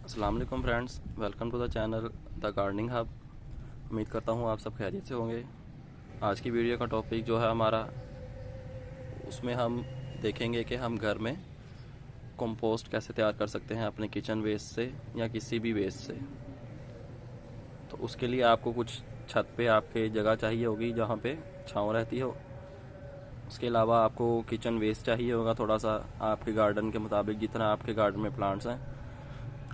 अस्सलाम वालेकुम friends, welcome to the channel the gardening hub. उम्मीद करता हूँ आप सब खैरियत से होंगे। आज की वीडियो का टॉपिक जो है हमारा, उसमें हम देखेंगे कि हम घर में कंपोस्ट कैसे तैयार कर सकते हैं अपने किचन वेस्ट से या किसी भी वेस्ट से। तो उसके लिए आपको कुछ छत पे आपके जगह चाहिए होगी जहाँ पे छाँव रहती हो। उसके अलावा आपको किचन वेस्ट चाहिए होगा थोड़ा सा, आपके गार्डन के मुताबिक जितना आपके गार्डन में प्लांट्स हैं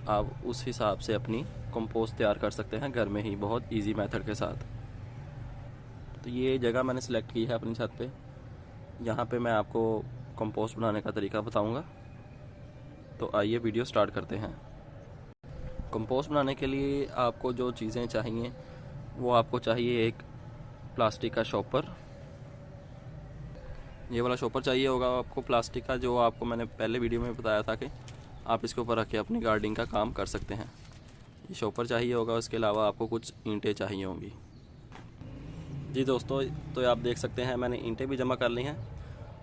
आप उस हिसाब से अपनी कंपोस्ट तैयार कर सकते हैं घर में ही, बहुत इजी मेथड के साथ। तो ये जगह मैंने सेलेक्ट की है अपनी छत पे। यहाँ पे मैं आपको कंपोस्ट बनाने का तरीका बताऊंगा। तो आइए वीडियो स्टार्ट करते हैं। कंपोस्ट बनाने के लिए आपको जो चीज़ें चाहिए वो आपको चाहिए एक प्लास्टिक का शॉपर। ये वाला शॉपर चाहिए होगा आपको प्लास्टिक का, जो आपको मैंने पहले वीडियो में बताया था कि आप इसके ऊपर रख के अपनी गार्डनिंग का काम कर सकते हैं। ये शॉपर चाहिए होगा। उसके अलावा आपको कुछ ईंटें चाहिए होंगी। जी दोस्तों, तो आप देख सकते हैं मैंने ईंटें भी जमा कर ली हैं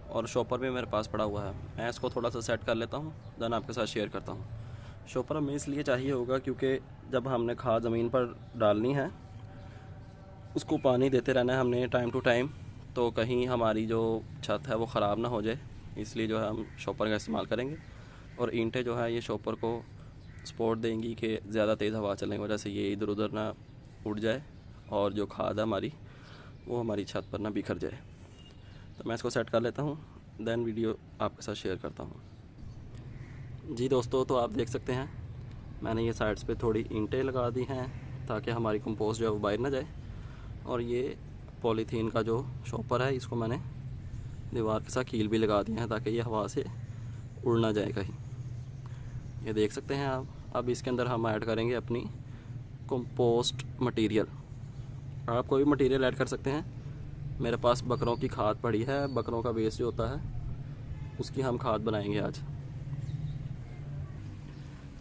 और शॉपर भी मेरे पास पड़ा हुआ है। मैं इसको थोड़ा सा सेट कर लेता हूँ, देन आपके साथ शेयर करता हूँ। शॉपर हमें इसलिए चाहिए होगा क्योंकि जब हमने खाद ज़मीन पर डालनी है, उसको पानी देते रहना है हमने टाइम टू टाइम, तो कहीं हमारी जो छत है वो ख़राब ना हो जाए, इसलिए जो है हम शॉपर का इस्तेमाल करेंगे। और ईंटें जो है ये शॉपर को सपोर्ट देंगी कि ज़्यादा तेज़ हवा चलने की वजह से ये इधर उधर ना उड़ जाए और जो खाद है हमारी वो हमारी छत पर ना बिखर जाए। तो मैं इसको सेट कर लेता हूँ, देन वीडियो आपके साथ शेयर करता हूँ। जी दोस्तों, तो आप देख सकते हैं मैंने ये साइड्स पे थोड़ी ईंटें लगा दी हैं ताकि हमारी कंपोस्ट जो है वो बाहर ना जाए। और ये पॉलीथीन का जो शॉपर है इसको मैंने दीवार के साथ कील भी लगा दी है ताकि ये हवा से उड़ ना जाए कहीं। ये देख सकते हैं आप। अब इसके अंदर हम ऐड करेंगे अपनी कंपोस्ट मटेरियल। आप कोई भी मटेरियल ऐड कर सकते हैं। मेरे पास बकरों की खाद पड़ी है, बकरों का वेस्ट जो होता है उसकी हम खाद बनाएंगे आज।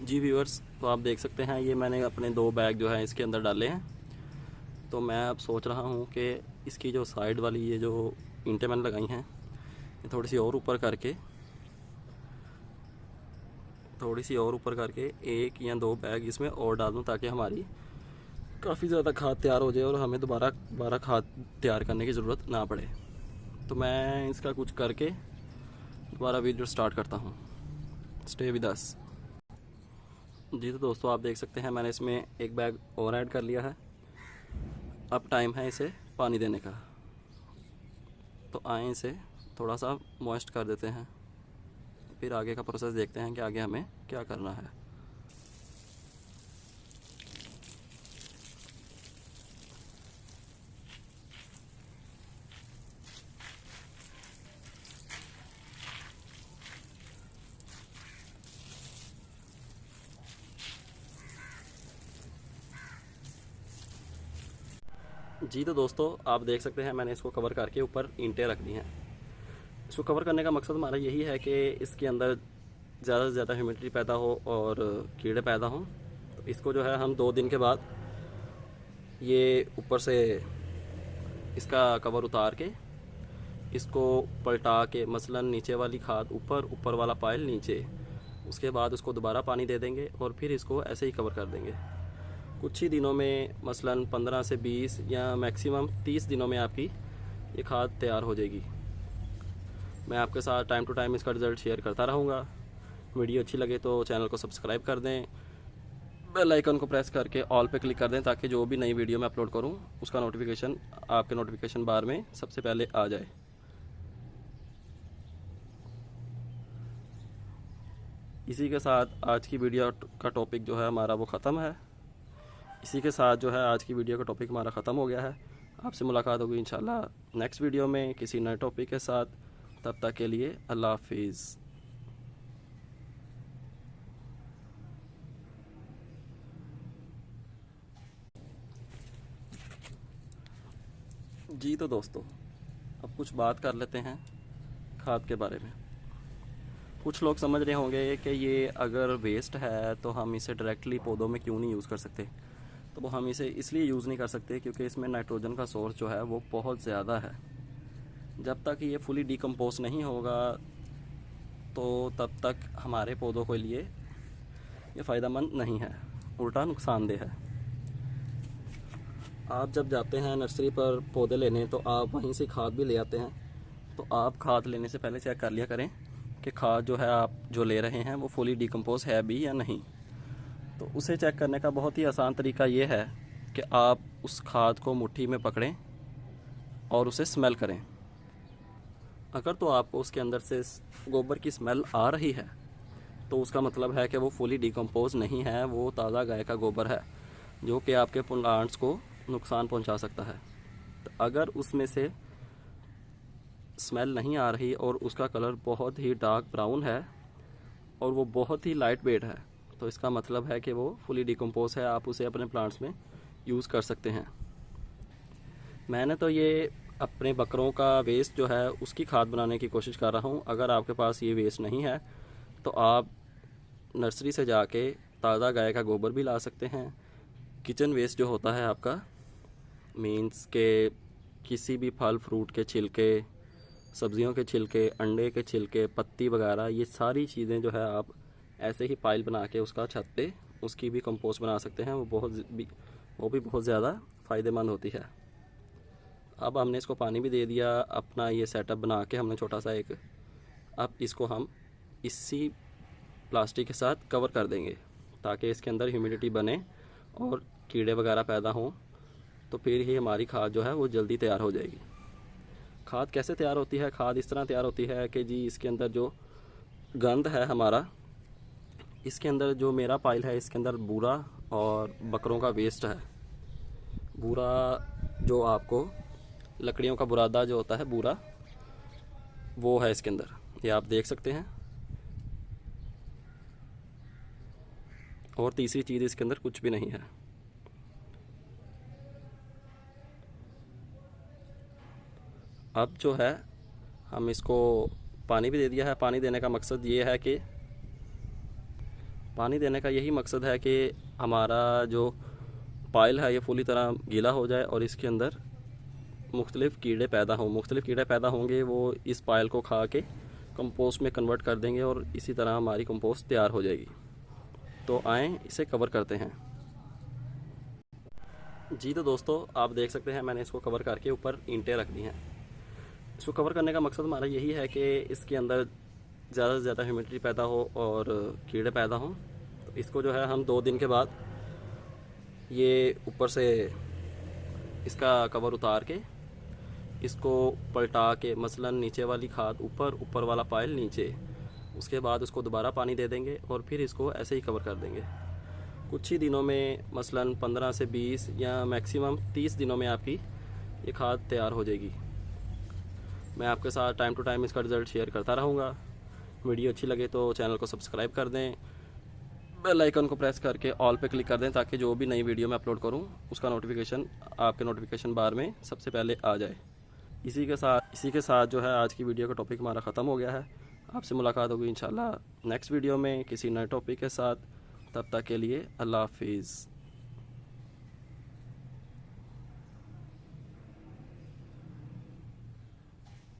जी व्यूअर्स, तो आप देख सकते हैं ये मैंने अपने 2 बैग जो है इसके अंदर डाले हैं। तो मैं अब सोच रहा हूँ कि इसकी जो साइड वाली ये जो ईंटें मैंने लगाई हैं ये थोड़ी सी और ऊपर करके एक या 2 बैग इसमें और डाल दूँ ताकि हमारी काफ़ी ज़्यादा खाद तैयार हो जाए और हमें दोबारा खाद तैयार करने की ज़रूरत ना पड़े। तो मैं इसका कुछ करके दोबारा वीडियो स्टार्ट करता हूँ। Stay with us. जी तो दोस्तों, आप देख सकते हैं मैंने इसमें एक बैग और ऐड कर लिया है। अब टाइम है इसे पानी देने का। तो आए इसे थोड़ा सा मॉइस्ट कर देते हैं, फिर आगे का प्रोसेस देखते हैं कि आगे हमें क्या करना है। जी तो दोस्तों, आप देख सकते हैं मैंने इसको कवर करके ऊपर ईंटें रख दी हैं। इसको कवर करने का मकसद हमारा यही है कि इसके अंदर ज़्यादा से ज़्यादा ह्यूमिडिटी पैदा हो और कीड़े पैदा हों। तो इसको जो है हम 2 दिन के बाद ये ऊपर से इसका कवर उतार के इसको पलटा के, मसलन नीचे वाली खाद ऊपर, ऊपर वाला पाइल नीचे, उसके बाद उसको दोबारा पानी दे देंगे और फिर इसको ऐसे ही कवर कर देंगे। कुछ ही दिनों में, मसलन 15 से 20 या मैक्सिमम 30 दिनों में आपकी ये खाद तैयार हो जाएगी। मैं आपके साथ टाइम टू टाइम इसका रिज़ल्ट शेयर करता रहूँगा। वीडियो अच्छी लगे तो चैनल को सब्सक्राइब कर दें, बेल आइकन को प्रेस करके ऑल पे क्लिक कर दें ताकि जो भी नई वीडियो मैं अपलोड करूँ उसका नोटिफिकेशन आपके नोटिफिकेशन बार में सबसे पहले आ जाए। इसी के साथ आज की वीडियो का टॉपिक जो है हमारा वो ख़त्म है। इसी के साथ जो है आज की वीडियो का टॉपिक हमारा ख़त्म हो गया है। आपसे मुलाकात होगी इंशाल्लाह नेक्स्ट वीडियो में किसी नए टॉपिक के साथ। तब तक के लिए अल्लाह हाफिज़। जी तो दोस्तों, अब कुछ बात कर लेते हैं खाद के बारे में। कुछ लोग समझ रहे होंगे कि ये अगर वेस्ट है तो हम इसे डायरेक्टली पौधों में क्यों नहीं यूज़ कर सकते। तो वो हम इसे इसलिए यूज़ नहीं कर सकते क्योंकि इसमें नाइट्रोजन का सोर्स जो है वो बहुत ज़्यादा है। जब तक ये फुली डिकम्पोज नहीं होगा तो तब तक हमारे पौधों के लिए ये फ़ायदेमंद नहीं है, उल्टा नुकसानदेह है। आप जब जाते हैं नर्सरी पर पौधे लेने तो आप वहीं से खाद भी ले आते हैं। तो आप खाद लेने से पहले चेक कर लिया करें कि खाद जो है आप जो ले रहे हैं वो फुली डिकम्पोज है भी या नहीं। तो उसे चेक करने का बहुत ही आसान तरीका ये है कि आप उस खाद को मुट्ठी में पकड़ें और उसे स्मेल करें। अगर तो आपको उसके अंदर से गोबर की स्मेल आ रही है तो उसका मतलब है कि वो फुली डिकम्पोज नहीं है, वो ताज़ा गाय का गोबर है जो कि आपके प्लांट्स को नुकसान पहुंचा सकता है। तो अगर उसमें से स्मेल नहीं आ रही और उसका कलर बहुत ही डार्क ब्राउन है और वो बहुत ही लाइट वेट है, तो इसका मतलब है कि वो फुली डिकम्पोज है, आप उसे अपने प्लांट्स में यूज़ कर सकते हैं। मैंने तो ये अपने बकरों का वेस्ट जो है उसकी खाद बनाने की कोशिश कर रहा हूँ। अगर आपके पास ये वेस्ट नहीं है तो आप नर्सरी से जाके ताज़ा गाय का गोबर भी ला सकते हैं। किचन वेस्ट जो होता है आपका, मीन्स के किसी भी फल फ्रूट के छिलके, सब्जियों के छिलके, अंडे के छिलके, पत्ती वगैरह, ये सारी चीज़ें जो है आप ऐसे ही पाइल बना के उसका छत पे उसकी भी कंपोस्ट बना सकते हैं। वो भी बहुत ज़्यादा फ़ायदेमंद होती है। अब हमने इसको पानी भी दे दिया, अपना ये सेटअप बना के हमने छोटा सा एक, अब इसको हम इसी प्लास्टिक के साथ कवर कर देंगे ताकि इसके अंदर ह्यूमिडिटी बने और कीड़े वगैरह पैदा हों, तो फिर ही हमारी खाद जो है वो जल्दी तैयार हो जाएगी। खाद कैसे तैयार होती है? खाद इस तरह तैयार होती है कि जी इसके अंदर जो गंद है हमारा, इसके अंदर जो मेरा पाइल है इसके अंदर बूरा और बकरों का वेस्ट है। बूरा जो आपको लकड़ियों का बुरादा जो होता है बूरा, वो है इसके अंदर, ये आप देख सकते हैं। और तीसरी चीज़ इसके अंदर कुछ भी नहीं है। अब जो है हम इसको पानी भी दे दिया है। पानी देने का मकसद ये है कि पानी देने का यही मकसद है कि हमारा जो पाइल है ये पूरी तरह गीला हो जाए और इसके अंदर मुख्तलिफ़ कीड़े पैदा हों। मुख्तलिफ़ कीड़े पैदा होंगे, वो इस पाइल को खा के कंपोस्ट में कन्वर्ट कर देंगे और इसी तरह हमारी कंपोस्ट तैयार हो जाएगी। तो आएँ इसे कवर करते हैं। जी तो दोस्तों, आप देख सकते हैं मैंने इसको कवर करके ऊपर ईंटें रख दी हैं। इसको कवर करने का मकसद हमारा यही है कि इसके अंदर ज़्यादा से ज़्यादा ह्यूमिडिटी पैदा हो और कीड़े पैदा हों। तो इसको जो है हम 2 दिन के बाद ये ऊपर से इसका कवर उतार के इसको पलटा के, मसलन नीचे वाली खाद ऊपर, ऊपर वाला पाइल नीचे, उसके बाद उसको दोबारा पानी दे देंगे और फिर इसको ऐसे ही कवर कर देंगे। कुछ ही दिनों में, मसलन 15 से 20 या मैक्सिमम 30 दिनों में आपकी ये खाद तैयार हो जाएगी। मैं आपके साथ टाइम टू टाइम इसका रिज़ल्ट शेयर करता रहूँगा। वीडियो अच्छी लगे तो चैनल को सब्सक्राइब कर दें, बेल आइकन को प्रेस करके ऑल पे क्लिक कर दें ताकि जो भी नई वीडियो मैं अपलोड करूं उसका नोटिफिकेशन आपके नोटिफिकेशन बार में सबसे पहले आ जाए। इसी के साथ जो है आज की वीडियो का टॉपिक हमारा ख़त्म हो गया है। आपसे मुलाकात होगी इंशाल्लाह नेक्स्ट वीडियो में किसी नए टॉपिक के साथ। तब तक के लिए अल्लाह हाफिज़।